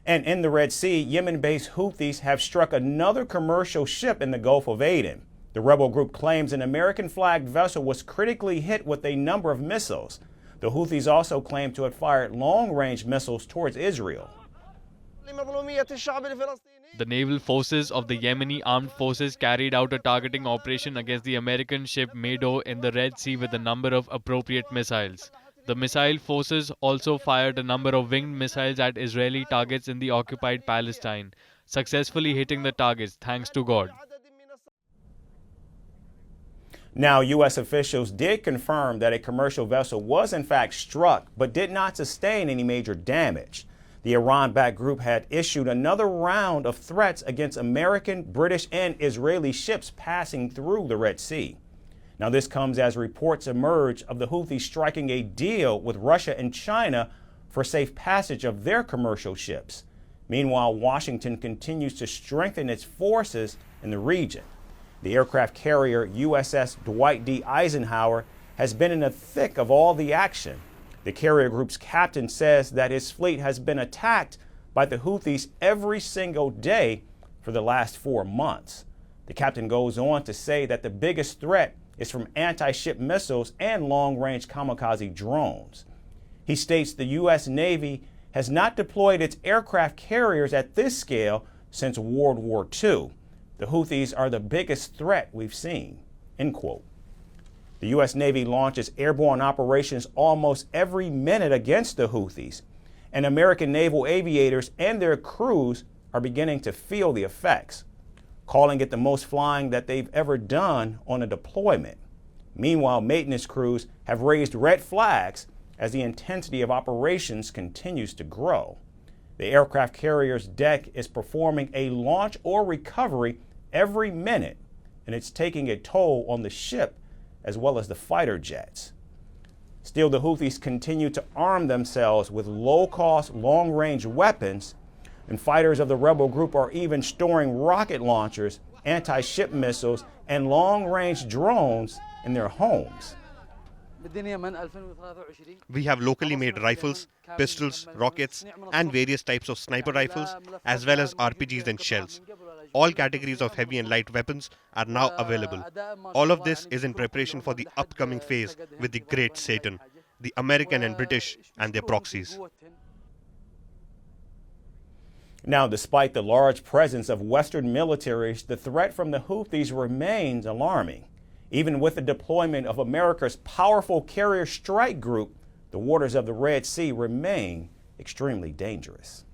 And in the Red Sea, Yemen-based Houthis have struck another commercial ship in the Gulf of Aden. The rebel group claims an American-flagged vessel was critically hit with a number of missiles. The Houthis also claim to have fired long-range missiles towards Israel. The naval forces of the Yemeni armed forces carried out a targeting operation against the American ship Meadow in the Red Sea with a number of appropriate missiles. The missile forces also fired a number of winged missiles at Israeli targets in the occupied Palestine, successfully hitting the targets, thanks to God. Now, U.S. officials did confirm that a commercial vessel was in fact struck, but did not sustain any major damage. The Iran-backed group had issued another round of threats against American, British, and Israeli ships passing through the Red Sea. Now, this comes as reports emerge of the Houthis striking a deal with Russia and China for safe passage of their commercial ships. Meanwhile, Washington continues to strengthen its forces in the region. The aircraft carrier USS Dwight D. Eisenhower has been in the thick of all the action. The carrier group's captain says that his fleet has been attacked by the Houthis every single day for the last 4 months. The captain goes on to say that the biggest threat is from anti-ship missiles and long-range kamikaze drones. He states the U.S. Navy has not deployed its aircraft carriers at this scale since World War II. The Houthis are the biggest threat we've seen, end quote. The U.S. Navy launches airborne operations almost every minute against the Houthis, and American naval aviators and their crews are beginning to feel the effects, calling it the most flying that they've ever done on a deployment. Meanwhile, maintenance crews have raised red flags as the intensity of operations continues to grow. The aircraft carrier's deck is performing a launch or recovery every minute, and it's taking a toll on the ship as well as the fighter jets. Still, the Houthis continue to arm themselves with low-cost, long-range weapons, and fighters of the rebel group are even storing rocket launchers, anti-ship missiles, and long-range drones in their homes. We have locally made rifles, pistols, rockets, and various types of sniper rifles, as well as RPGs and shells. All categories of heavy and light weapons are now available. All of this is in preparation for the upcoming phase with the Great Satan, the American and British and their proxies. Now, despite the large presence of Western militaries, the threat from the Houthis remains alarming. Even with the deployment of America's powerful carrier strike group, the waters of the Red Sea remain extremely dangerous.